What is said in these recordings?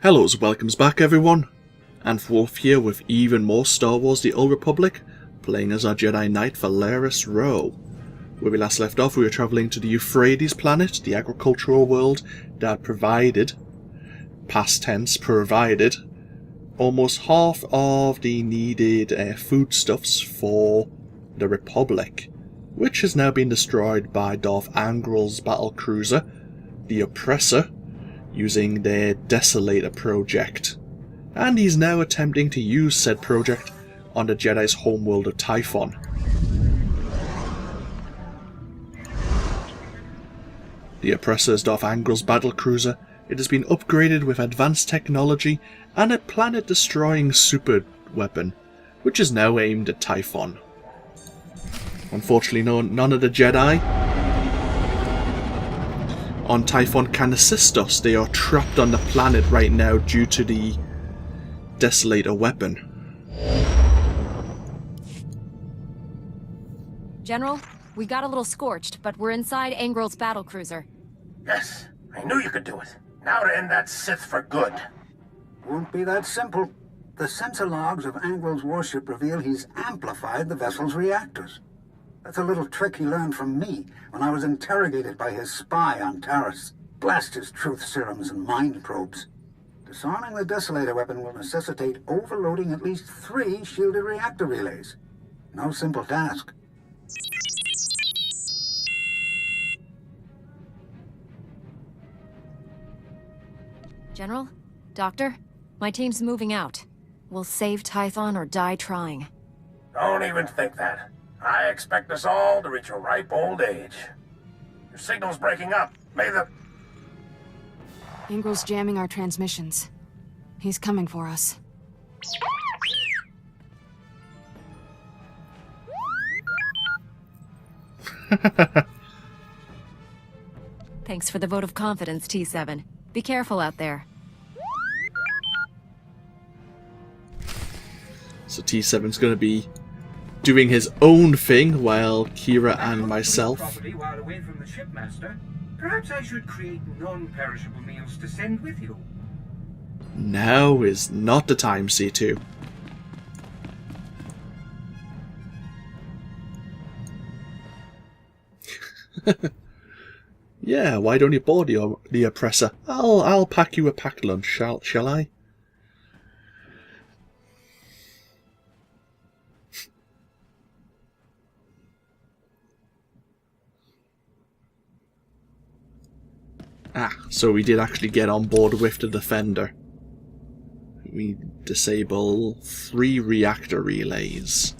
Hello, welcomes back everyone. AnthWolf here with even more Star Wars The Old Republic, playing as our Jedi Knight Valeris Roh. Where we last left off, we were travelling to the Euphrates planet, the agricultural world that provided, past tense, provided, almost half of the needed foodstuffs for the Republic, which has now been destroyed by Darth Angral's battlecruiser, the Oppressor, using their Desolator project, and he's now attempting to use said project on the Jedi's homeworld of Typhon. The Oppressor is Darth Angral's battlecruiser. It has been upgraded with advanced technology and a planet-destroying super weapon, which is now aimed at Typhon. Unfortunately, none of the Jedi on Typhon can assist us. They are trapped on the planet right now due to the Desolator weapon. General, we got a little scorched, but we're inside Angral's battlecruiser. Yes, I knew you could do it. Now to end that Sith for good. Won't be that simple. The sensor logs of Angral's warship reveal he's amplified the vessel's reactors. That's a little trick he learned from me when I was interrogated by his spy on Taris. Blast his truth serums and mind probes. Disarming the Desolator weapon will necessitate overloading at least 3 shielded reactor relays. No simple task. General? Doctor? My team's moving out. We'll save Typhon or die trying. Don't even think that. I expect us all to reach a ripe old age. Your signal's breaking up. May the... Angral's jamming our transmissions. He's coming for us. Thanks for the vote of confidence, T7. Be careful out there. So T7's going to be doing his own thing while Kira and myself... While away from the shipmaster, perhaps I should create non-perishable meals to send with you. Now is not the time, C2. Yeah, why don't you board the Oppressor? I'll pack you a packed lunch, shall I? Ah, so we did actually get on board with the Defender. We disable 3 reactor relays.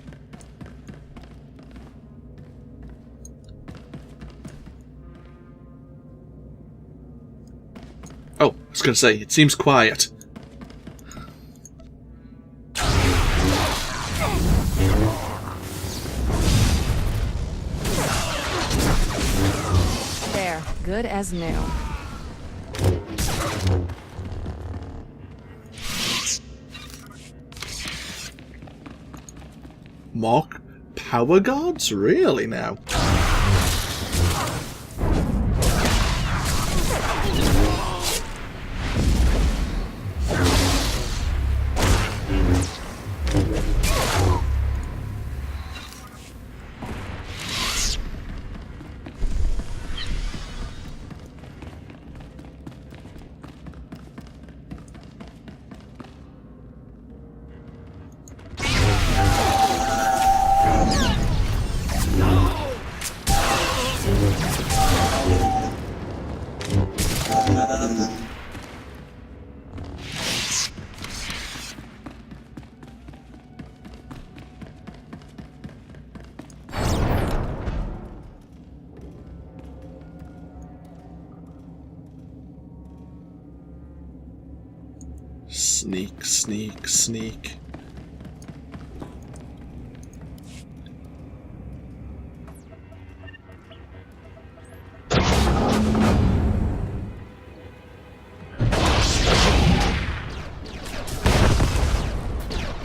Oh, I was going to say, it seems quiet. There, good as new. Mock power guards? Really now? Sneak, sneak, sneak.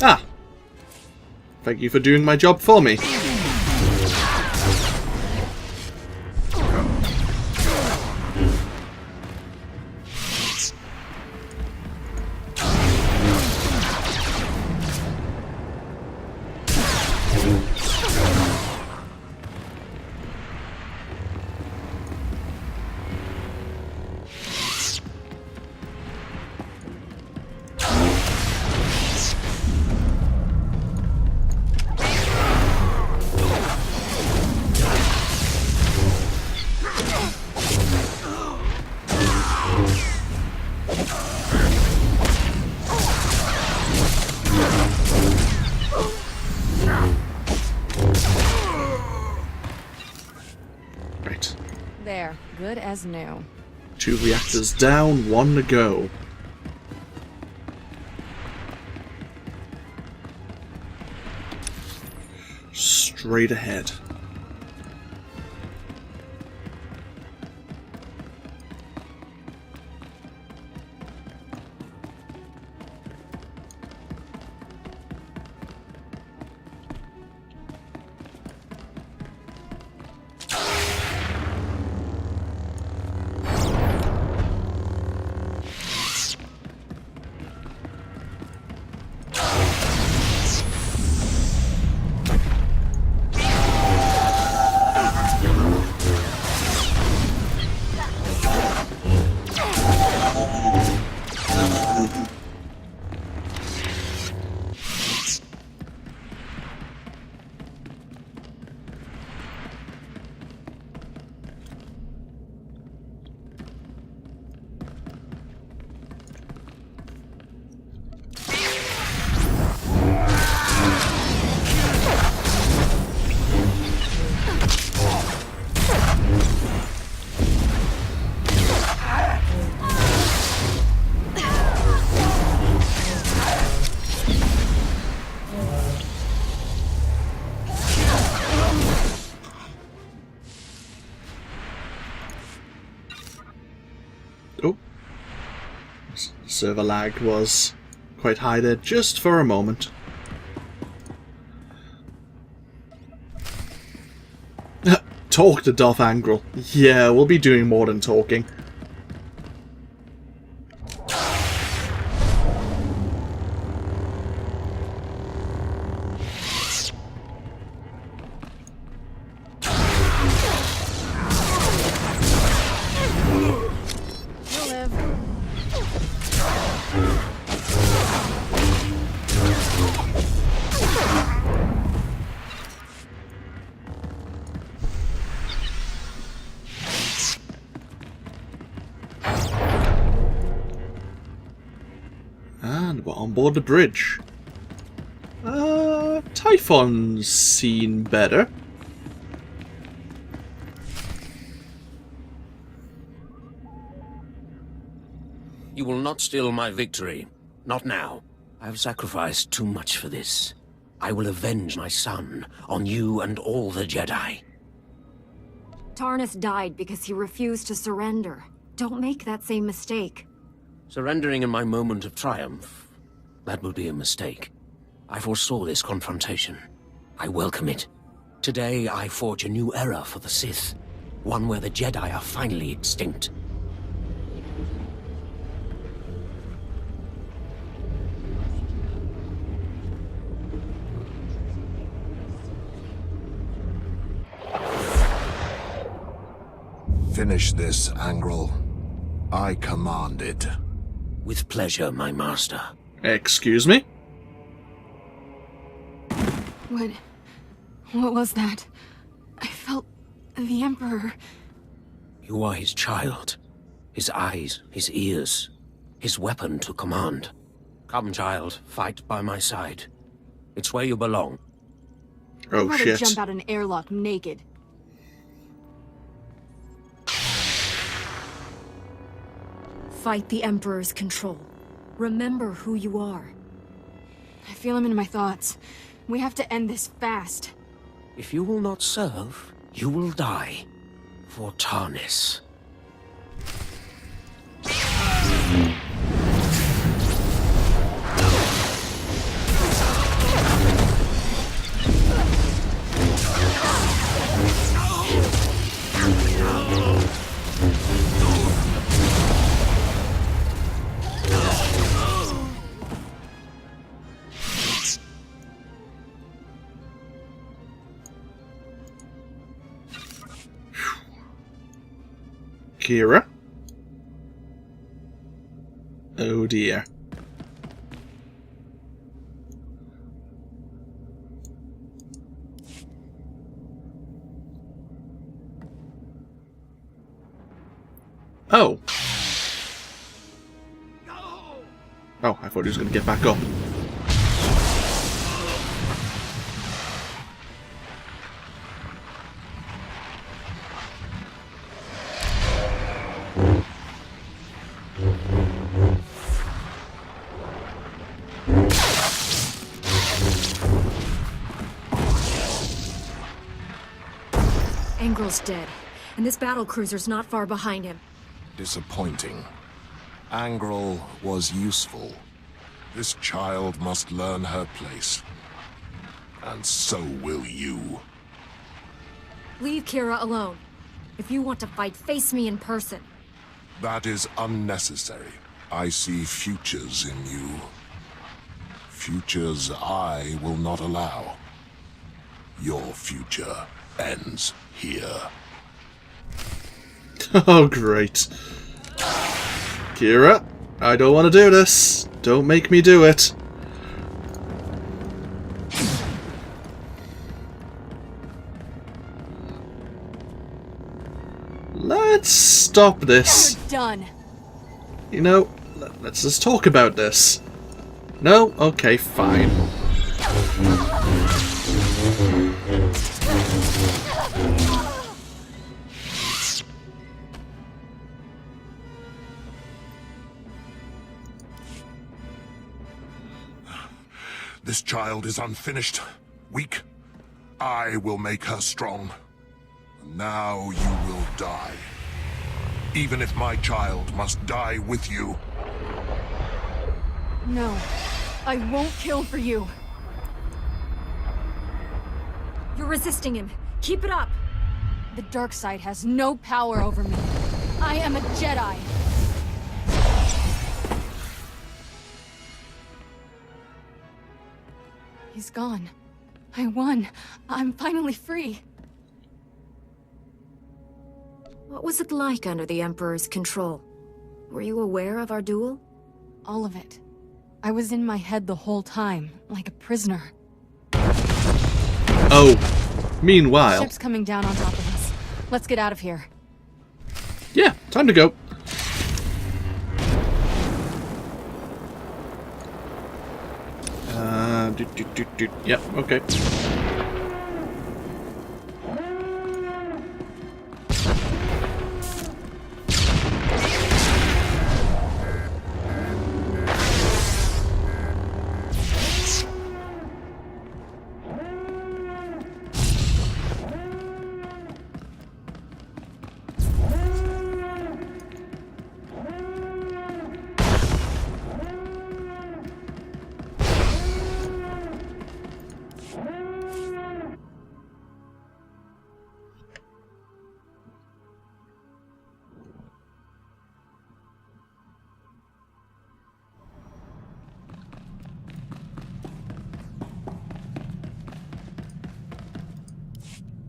Ah! Thank you for doing my job for me. good as new. 2 reactors down, 1 to go. Straight ahead. Oh. Server lag was quite high there just for a moment. Talk to Darth Angral. Yeah, we'll be doing more than talking. You'll live. And we're on board the bridge. Typhon's seen better. You will not steal my victory. Not now. I have sacrificed too much for this. I will avenge my son on you and all the Jedi. Tarnus died because he refused to surrender. Don't make that same mistake. Surrendering in my moment of triumph, that would be a mistake. I foresaw this confrontation. I welcome it. Today I forge a new era for the Sith. One where the Jedi are finally extinct. Finish this, Angral. I command it. With pleasure, my master. Excuse me? What was that? I felt the Emperor. You are his child. His eyes, his ears, his weapon to command. Come, child, fight by my side. It's where you belong. Oh, I'd rather shit. jump out an airlock naked. Fight the Emperor's control. Remember who you are. I feel him in my thoughts. We have to end this fast. If you will not serve, you will die. For Tarnis. Kira? Oh dear. Oh. Oh, I thought he was going to get back up. Angral's dead, and this battle cruiser's not far behind him. Disappointing. Angral was useful. This child must learn her place. And so will you. Leave Kira alone. If you want to fight, face me in person. That is unnecessary. I see futures in you. Futures I will not allow. Your future ends here. Oh, great. Kira, I don't want to do this. Don't make me do it. Let's stop this. You're done. You know, let's just talk about this. No? Okay, fine. This child is unfinished, weak. I will make her strong. Now you will die. Even if my child must die with you. No, I won't kill for you. You're resisting him. Keep it up. The dark side has no power over me. I am a Jedi. He's gone. I won. I'm finally free. What was it like under the Emperor's control? Were you aware of our duel? All of it. I was in my head the whole time, like a prisoner. Oh, meanwhile... Ship's coming down on top of us. Let's get out of here. Yeah, time to go. Yep, okay.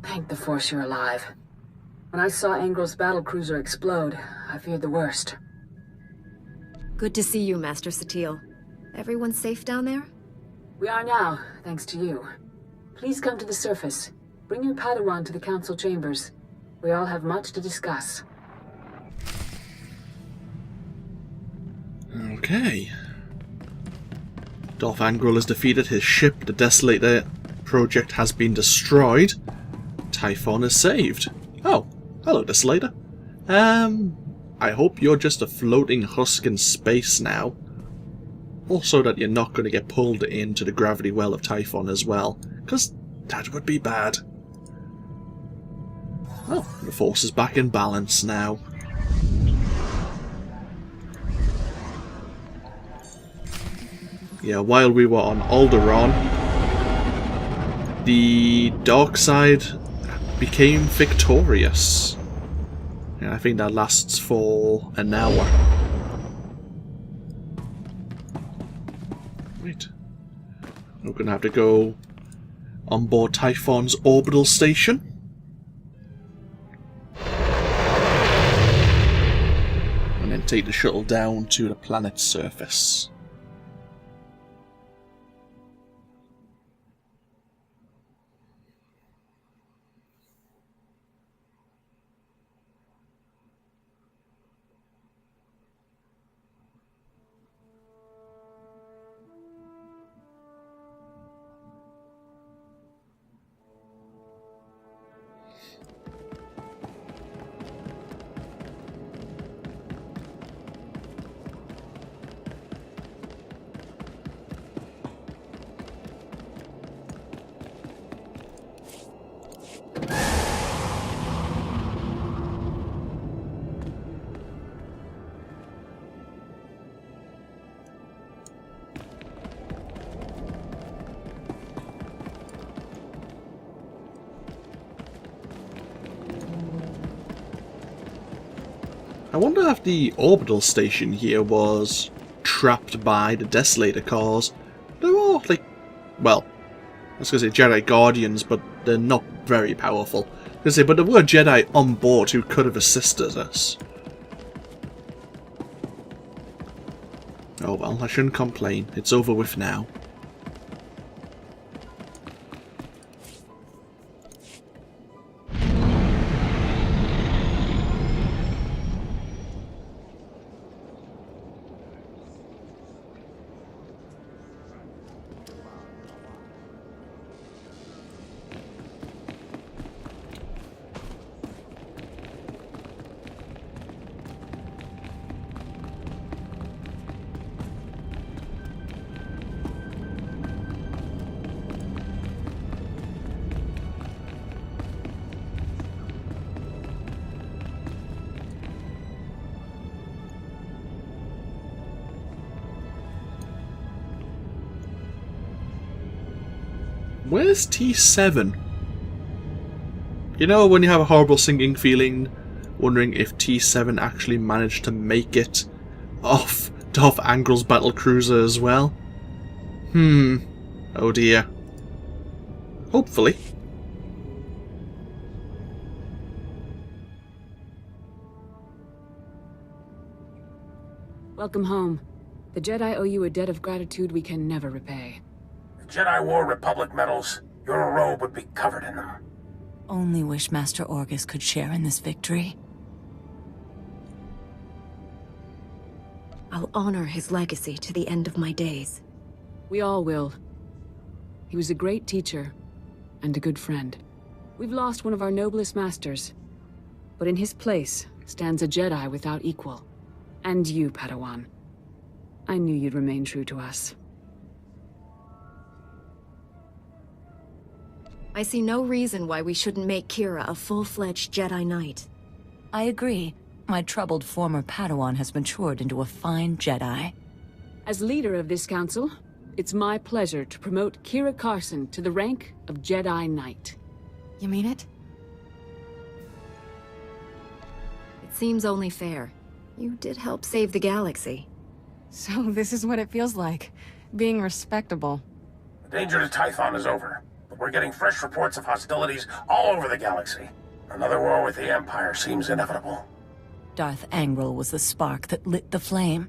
Thank the Force you're alive. When I saw Angral's battlecruiser explode, I feared the worst. Good to see you, Master Satele. Everyone safe down there? We are now, thanks to you. Please come to the surface. Bring your padawan to the council chambers. We all have much to discuss. Okay. Darth Angral has defeated his ship. The Desolator project has been destroyed. Typhon is saved. Oh, hello, Desolator. I hope you're just a floating husk in space now. Also that you're not going to get pulled into the gravity well of Typhon as well, because that would be bad. Oh, the Force is back in balance now. Yeah, while we were on Alderaan, the dark side became victorious. And I think that lasts for an hour. Wait. We're going to have to go on board Typhon's orbital station. And then take the shuttle down to the planet's surface. I wonder if the orbital station here was trapped by the Desolator cars. They're all, like, well, I was going to say Jedi Guardians, but they're not very powerful. I was going to say, but there were Jedi on board who could have assisted us. Oh well, I shouldn't complain. It's over with now. Where's T7? You know when you have a horrible sinking feeling, wondering if T7 actually managed to make it off Darth Angral's battlecruiser as well? Oh dear. Hopefully. Welcome home. The Jedi owe you a debt of gratitude we can never repay. Jedi War Republic medals, your robe would be covered in them. Only wish Master Orgus could share in this victory. I'll honor his legacy to the end of my days. We all will. He was a great teacher and a good friend. We've lost one of our noblest masters, but in his place stands a Jedi without equal. And you, Padawan. I knew you'd remain true to us. I see no reason why we shouldn't make Kira a full-fledged Jedi Knight. I agree. My troubled former Padawan has matured into a fine Jedi. As leader of this council, it's my pleasure to promote Kira Carson to the rank of Jedi Knight. You mean it? It seems only fair. You did help save the galaxy. So this is what it feels like, being respectable. The danger to Tython is over, but we're getting fresh reports of hostilities all over the galaxy. Another war with the Empire seems inevitable. Darth Angral was the spark that lit the flame.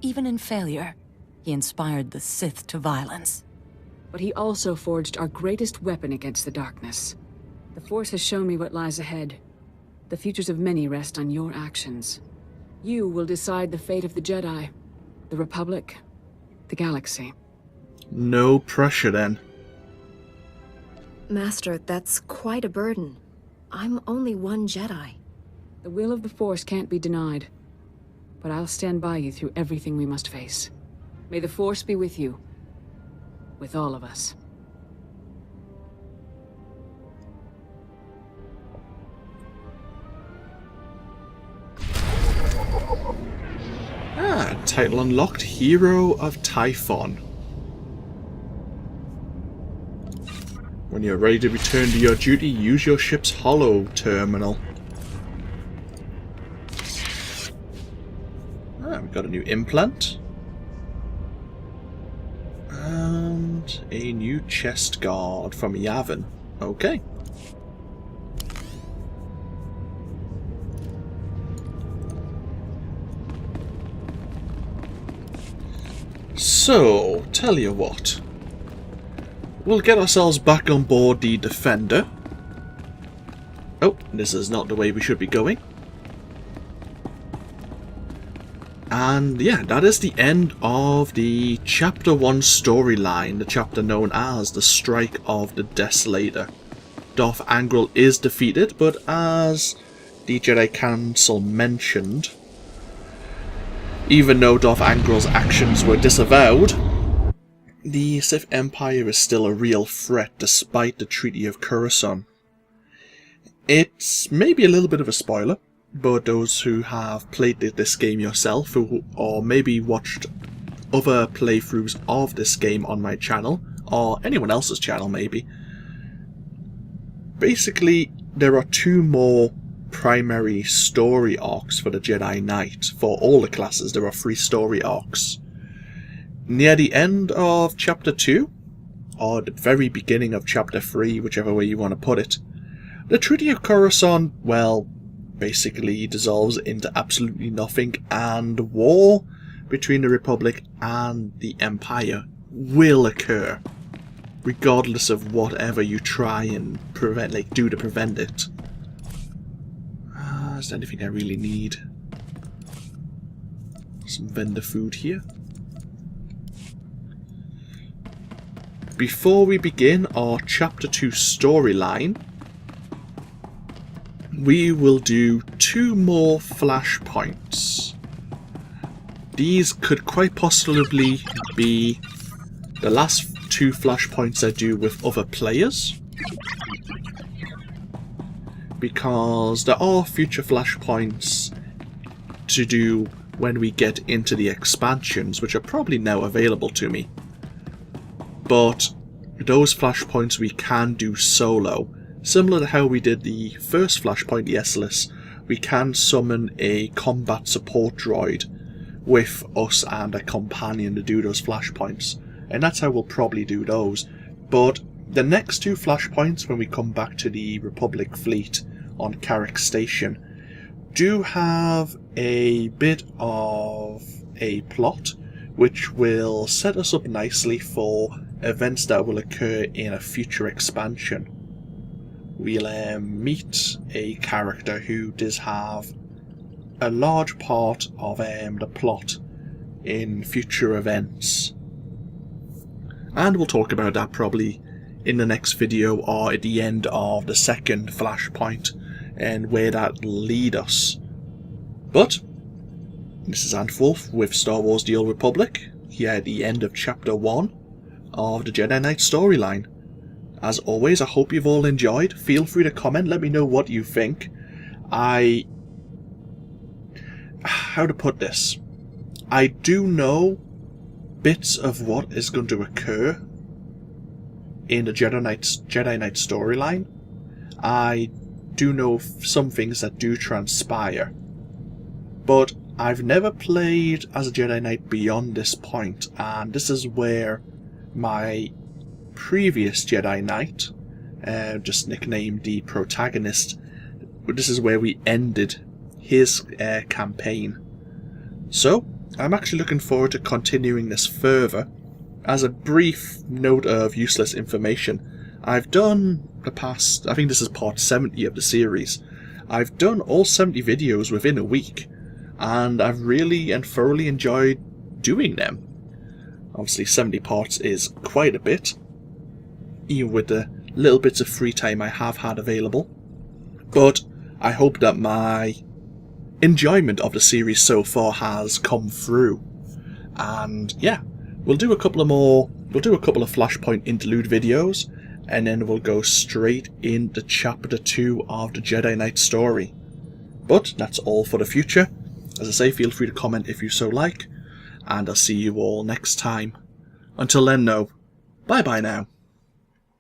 Even in failure, he inspired the Sith to violence. But he also forged our greatest weapon against the darkness. The Force has shown me what lies ahead. The futures of many rest on your actions. You will decide the fate of the Jedi, the Republic, the galaxy. No pressure then. Master, that's quite a burden. I'm only one Jedi. The will of the Force can't be denied. But I'll stand by you through everything we must face. May the Force be with you. With all of us. Title unlocked, Hero of Typhon. When you're ready to return to your duty, use your ship's holo terminal. We've got a new implant. And a new chest guard from Yavin. Okay. So, tell you what. We'll get ourselves back on board the Defender. Oh, this is not the way we should be going. And yeah, that is the end of the Chapter 1 storyline, the chapter known as The Strike of the Desolator. Darth Angral is defeated, but as the Jedi Council mentioned, even though Darth Angral's actions were disavowed, the Sith Empire is still a real threat despite the Treaty of Coruscant. It's maybe a little bit of a spoiler, but those who have played this game yourself, or maybe watched other playthroughs of this game on my channel, or anyone else's channel maybe, basically there are two more primary story arcs for the Jedi Knight. For all the classes, there are 3 story arcs. Near the end of Chapter 2, or the very beginning of Chapter 3, whichever way you want to put it, the Treaty of Coruscant, well, basically dissolves into absolutely nothing, and war between the Republic and the Empire will occur, regardless of whatever you try and do to prevent it. Is there anything I really need? Some vendor food here. Before we begin our Chapter 2 storyline, we will do 2 more flashpoints. These could quite possibly be the last 2 flashpoints I do with other players, because there are future flashpoints to do when we get into the expansions, which are probably now available to me. But those flashpoints we can do solo. Similar to how we did the first flashpoint, the S-less, we can summon a combat support droid with us and a companion to do those flashpoints. And that's how we'll probably do those. But the next 2 flashpoints, when we come back to the Republic fleet on Carrick Station, do have a bit of a plot which will set us up nicely for events that will occur in a future expansion. We'll meet a character who does have a large part of the plot in future events. And we'll talk about that probably in the next video or at the end of the second flashpoint and where that will lead us. But this is AnthWolf with Star Wars The Old Republic, here at the end of Chapter 1 of the Jedi Knight storyline. As always, I hope you've all enjoyed. Feel free to comment, let me know what you think. How to put this? I do know bits of what is going to occur in the Jedi Knight storyline. I do know some things that do transpire. But I've never played as a Jedi Knight beyond this point, and this is where my previous Jedi Knight, just nicknamed the protagonist, this is where we ended his campaign. So, I'm actually looking forward to continuing this further. As a brief note of useless information, I've done the past, I think this is part 70 of the series, I've done all 70 videos within a week, and I've really and thoroughly enjoyed doing them. Obviously 70 parts is quite a bit, even with the little bits of free time I have had available. But I hope that my enjoyment of the series so far has come through. And yeah, we'll do a couple of Flashpoint interlude videos, and then we'll go straight into Chapter 2 of the Jedi Knight story. But that's all for the future. As I say, feel free to comment if you so like, and I'll see you all next time. Until then, though, bye bye now.